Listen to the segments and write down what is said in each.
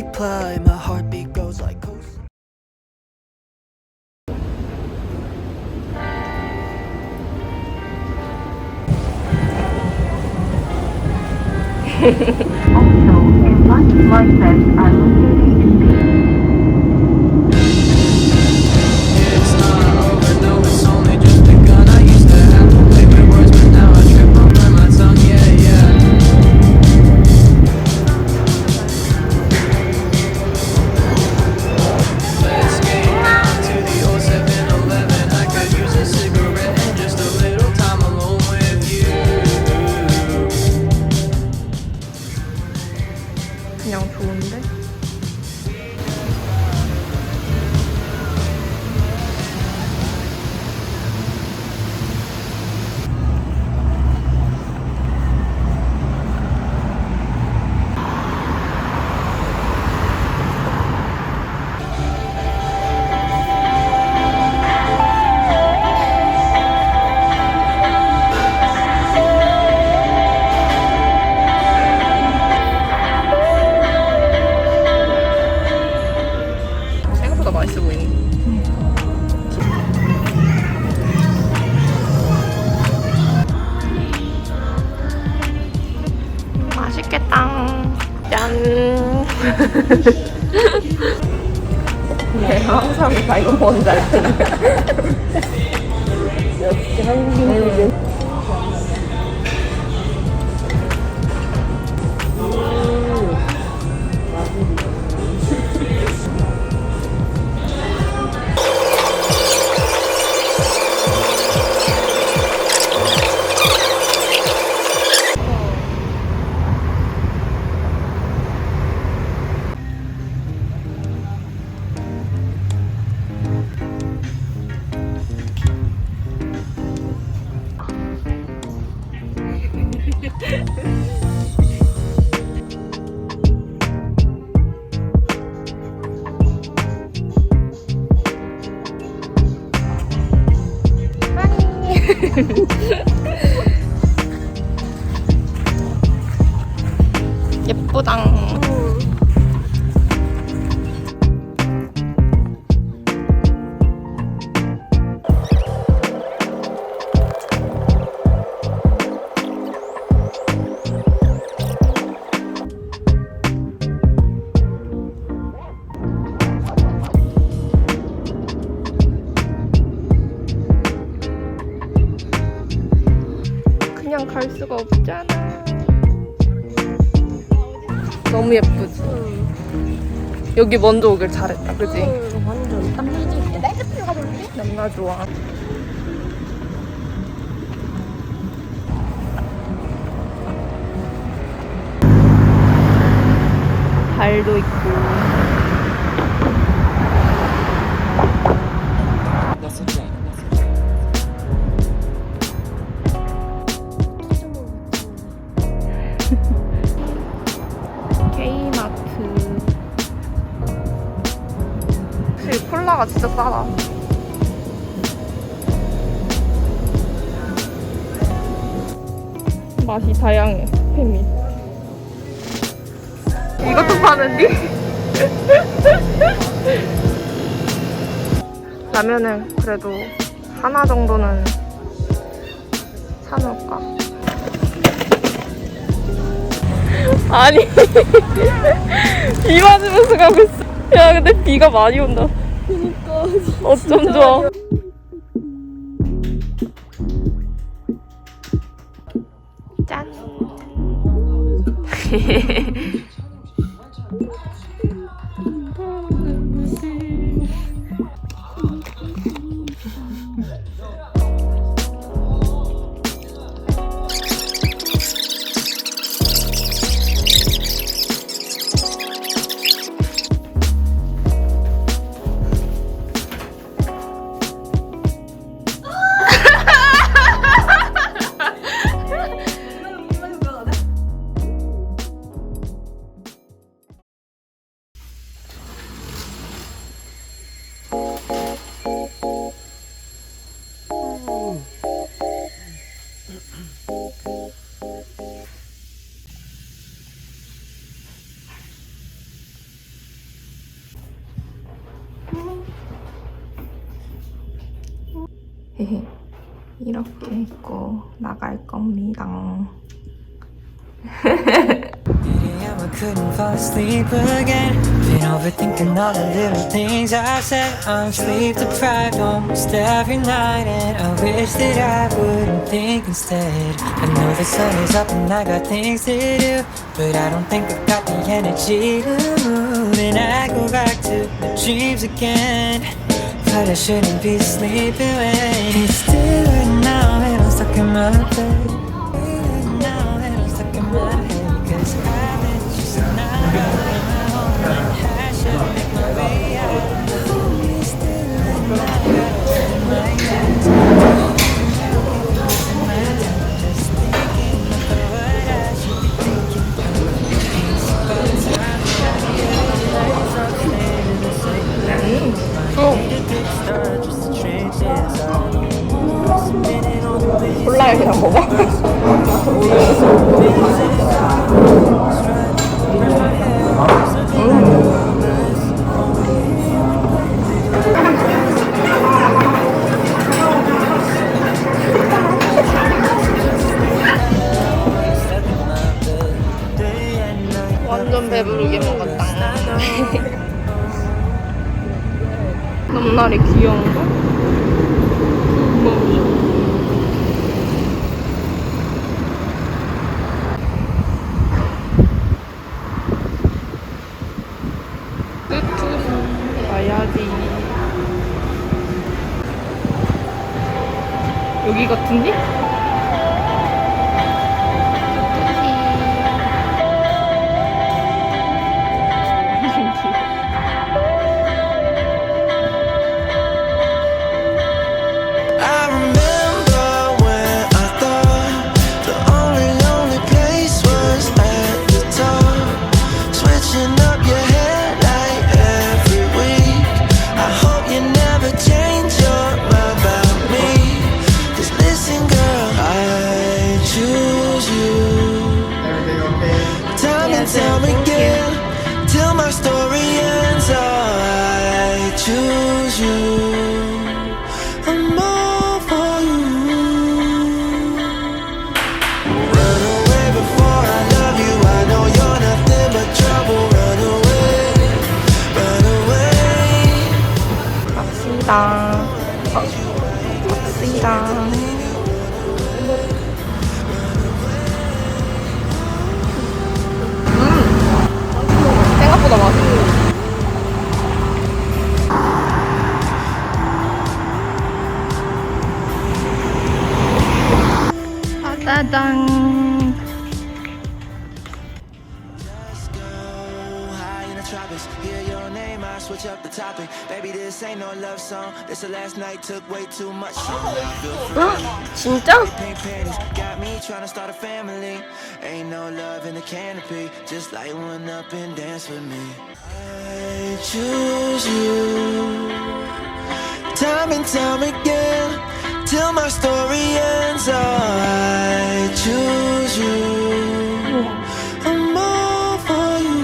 replay. My heartbeat goes like coast. Also, in life like that, I will be It's not over, no, it's only just begun. I used to have to play with words, but now I trip over my tongue, yeah, yeah. Let's get down to the old 7-Eleven. I could use a cigarette and just a little time alone with you. 그냥 좋은데? 생각보다 맛있어 보이네. 맛있겠다. 짠. 네, 항상 다 이거 뭔지 알 텐데. 이렇게 한빙. 예쁘당. 그냥 갈 수가 없잖아. 너무 예쁘지? 여기 먼저 오길 잘했다, 그지? 완전 땀나지. 날개 들어가 볼게. 너무나 좋아. 달도 있고. K마트. 확실히 콜라가 진짜 싸다. 맛이 다양해. 햄이. 이것도 파는디? 라면은 그래도 하나 정도는 사놓을까? 아니 비 맞으면서 가고 있어. 야 근데 비가 많이 온다. 그니까. 어쩜 좋아. 짠. 이렇게 입고 나갈 겁니다. I couldn't fall asleep again. Been overthinking all the little things I said. I'm sleep deprived almost every night, and I wish that I wouldn't think instead. I know the sun is up and I got things to do, but I don't think I've got the energy to move. And I go back to the dreams again, but I shouldn't be sleeping when it's still right now and I'm stuck in my bed. Now and I'm stuck in my head, 'cause I've been just not alone. Passion make my way out. It's still right now, got my hands. Losing my time, just thinking about what I should be thinking. It's about time that I realize I'm staying in the same place. I need a big start just to change this out. Spinning on the way. 콜라에 그냥 먹어. 완전 배부르게 먹었다. 넘날이 귀여운 거? 가야지. 여기 같은데? I remember when I thought the only lonely place was at the top. Switching up your hair like every week. I hope you never change your mind about me. 'Cause listen, girl, I choose you. Time and time again, till my story ends. I choose you. I'm all for you. Run away before I love you. I know you're nothing but trouble. Run away, run away. 갑시다. 갑시다. 생각보다 맛있네. 짜잔. High in the tropics, hear your name, I switch up the topic. Baby, this ain't no love song. This the last night took way too much. 진짜? Pink panties got me trying to start a family. Ain't no love in the canopy. Just light one up and dance with me. I choose you. Time and time again, till my story ends. I choose you. I'm all for you.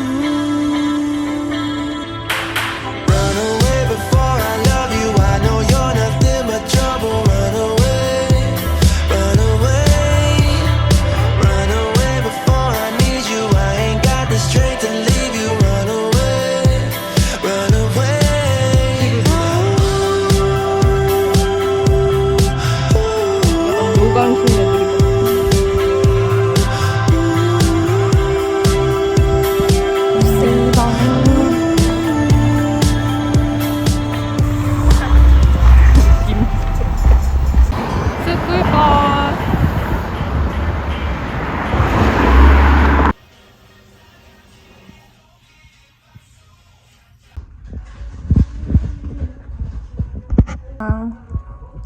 Run away before I love you. I know you're nothing but trouble. Run away, run away, run away before I need you. I ain't got the strength to leave you. Run away, run away.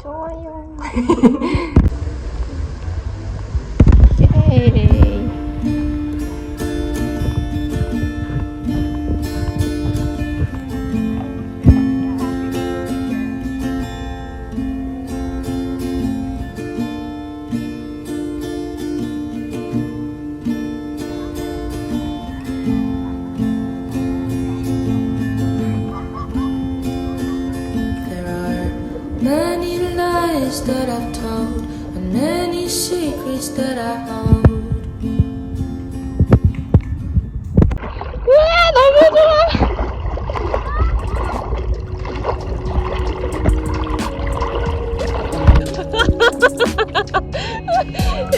좋아요. 예. Many lies lies that I've told, and many secrets that I hold. 우와 너무 좋아.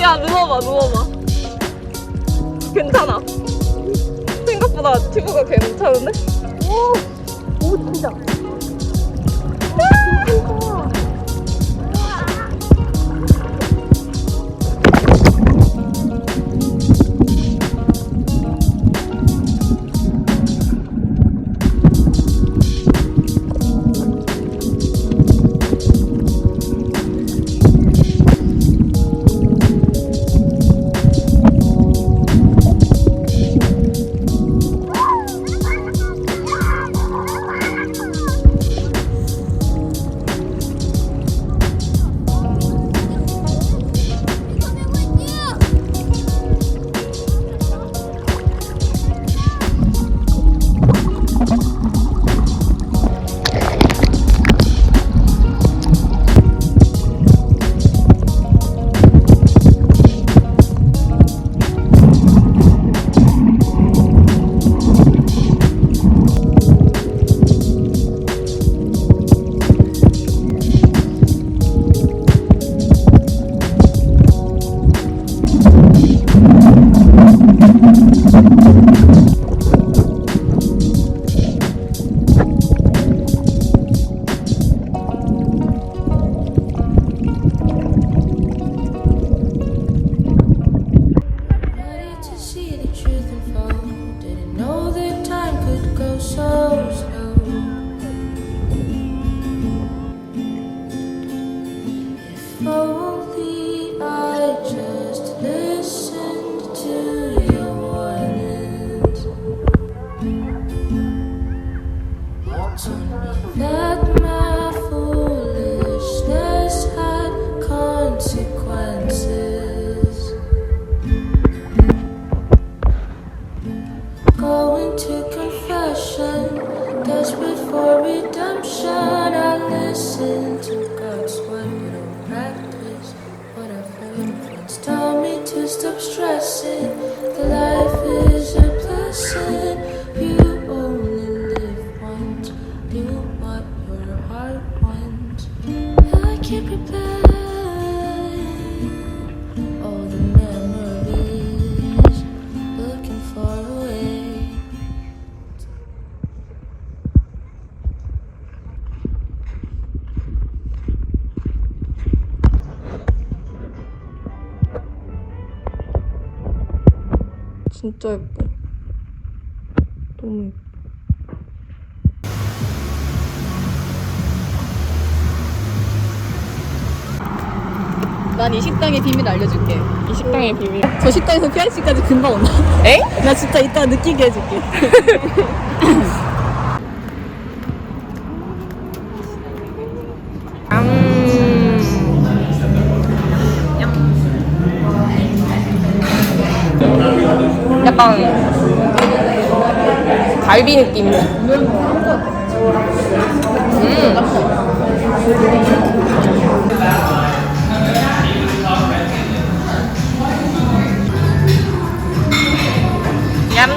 야 누워봐. 괜찮아. 생각보다 튜브가 괜찮은데? 오 진짜. 진짜 예뻐. 너무 예뻐. 난 이 식당의 비밀 알려줄게. 이 식당의 비밀. 저 식당에서 PIC까지 금방 온다. 에? 나 진짜 이따 느끼게 해줄게. 약간 갈비 느낌. 얌.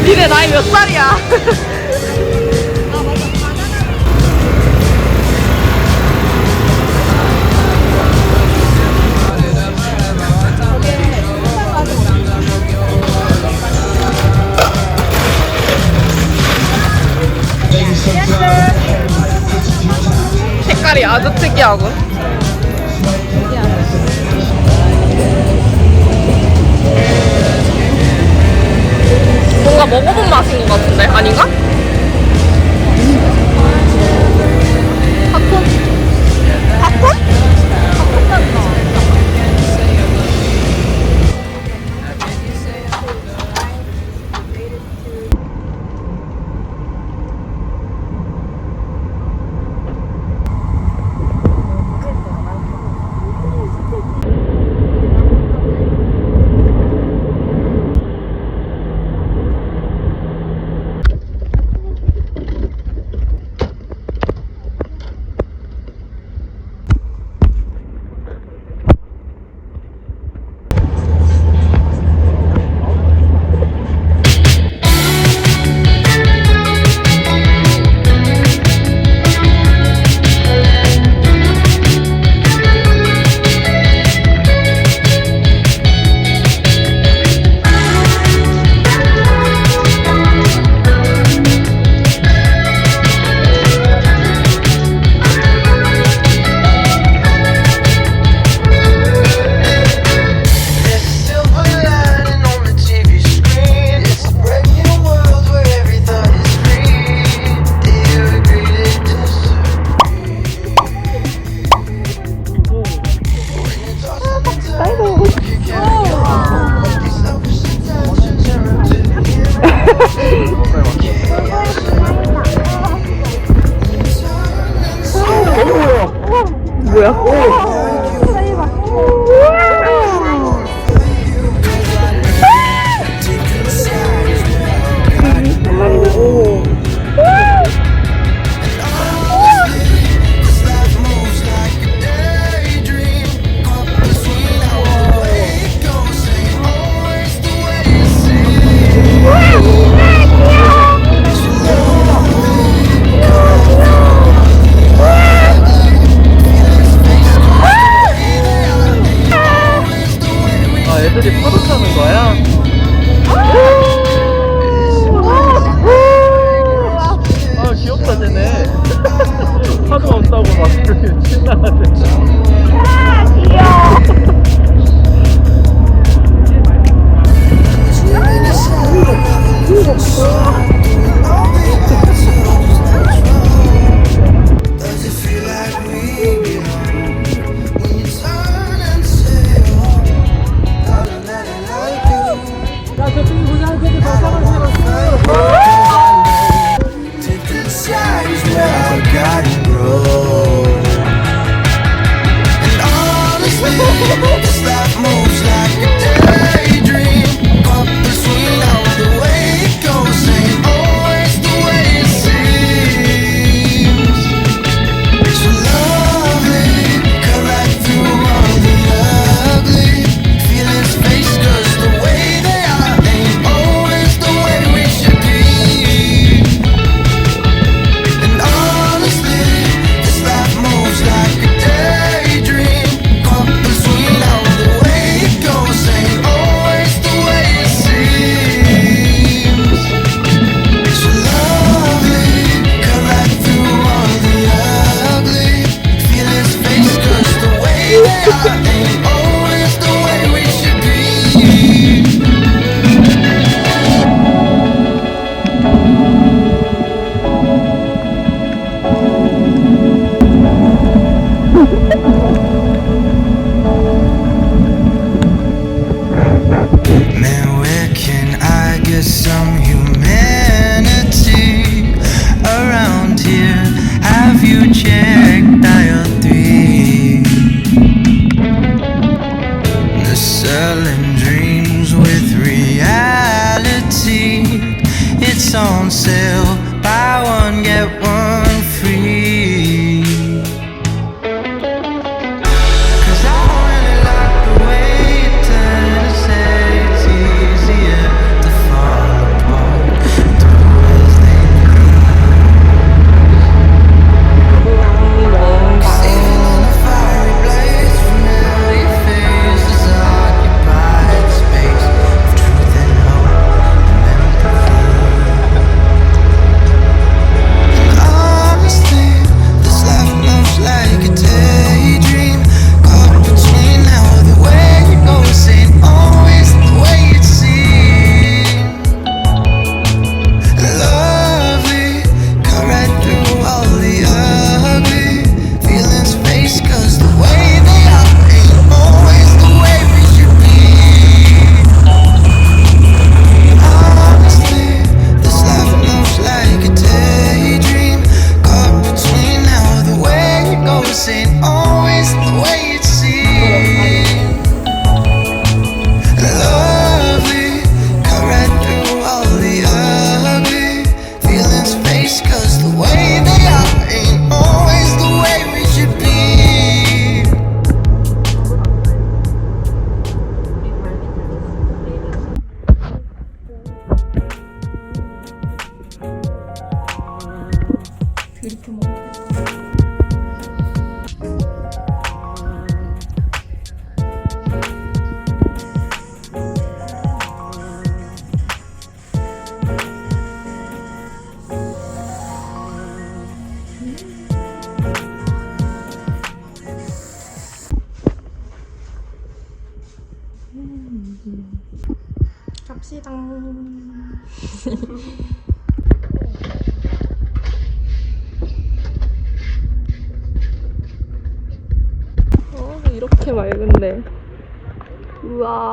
니네 나이 몇 살이야? 색깔이 아주 특이하고. 뭔가 먹어본 맛인 것 같은데 아닌가? 팝콘? 팝콘? 애들이 파도 타는 거야? 아 귀엽다 쟤네. 파도 없다고 막 그렇게 신나하네. 아 귀여워. On sale, buy one get one free. 'Cause I really like the way you tend to say it's easier to fall apart through as they go. Sitting in a fiery blaze, familiar faces occupied space of truth and hope and empathy. 이렇게 먹어. 갑시다. 이렇게 맑은데. 우와.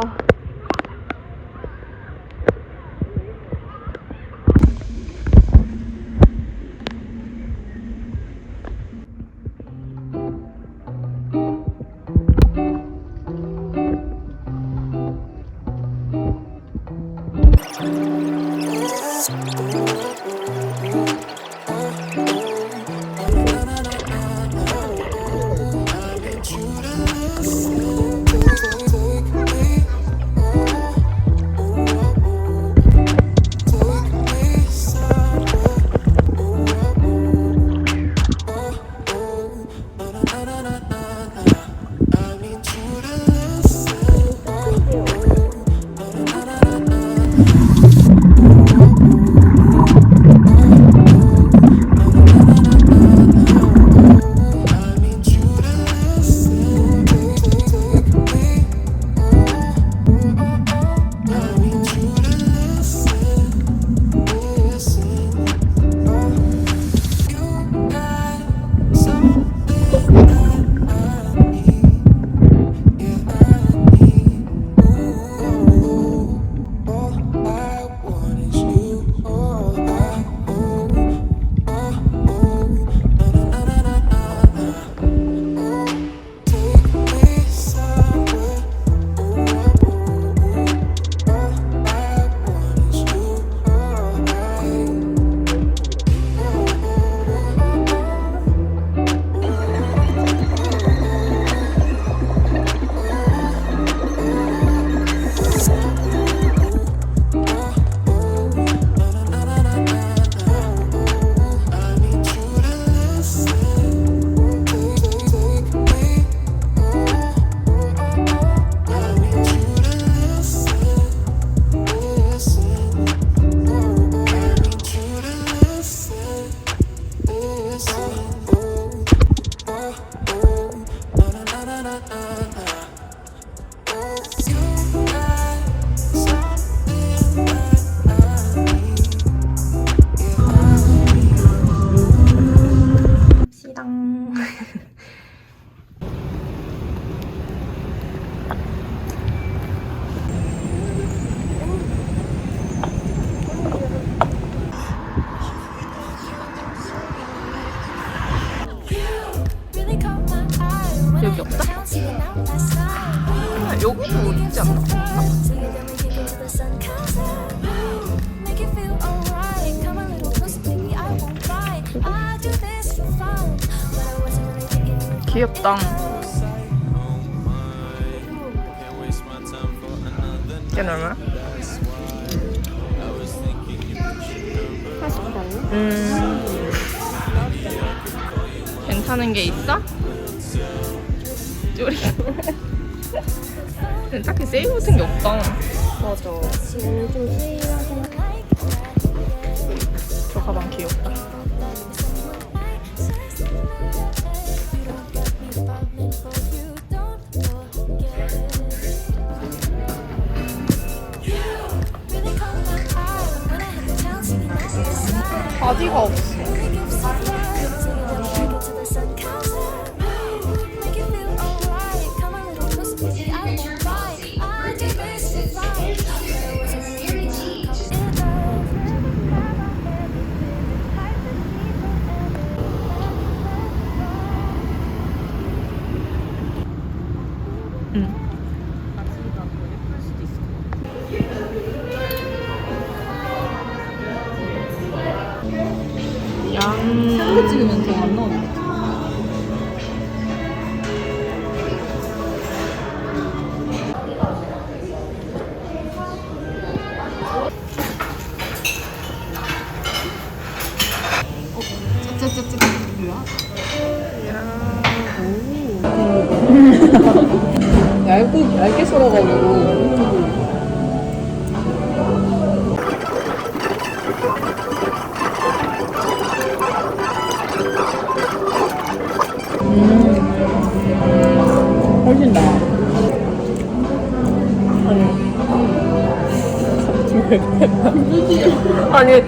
여기 없다? 아, 여기도 있지 않나? 귀엽다. 걔는 얼마야? 40달러? 괜찮은 게 있어? 쪼리. 딱히 세일 같은 게 없다. 맞아. 지금 좀 세일하긴. 저 가방 귀엽다. 바디가 없어. 사진 찍으면 더 안 나오네. 짜짜짜짜. 얇게 썰어가지고. 훨씬 나아. 아니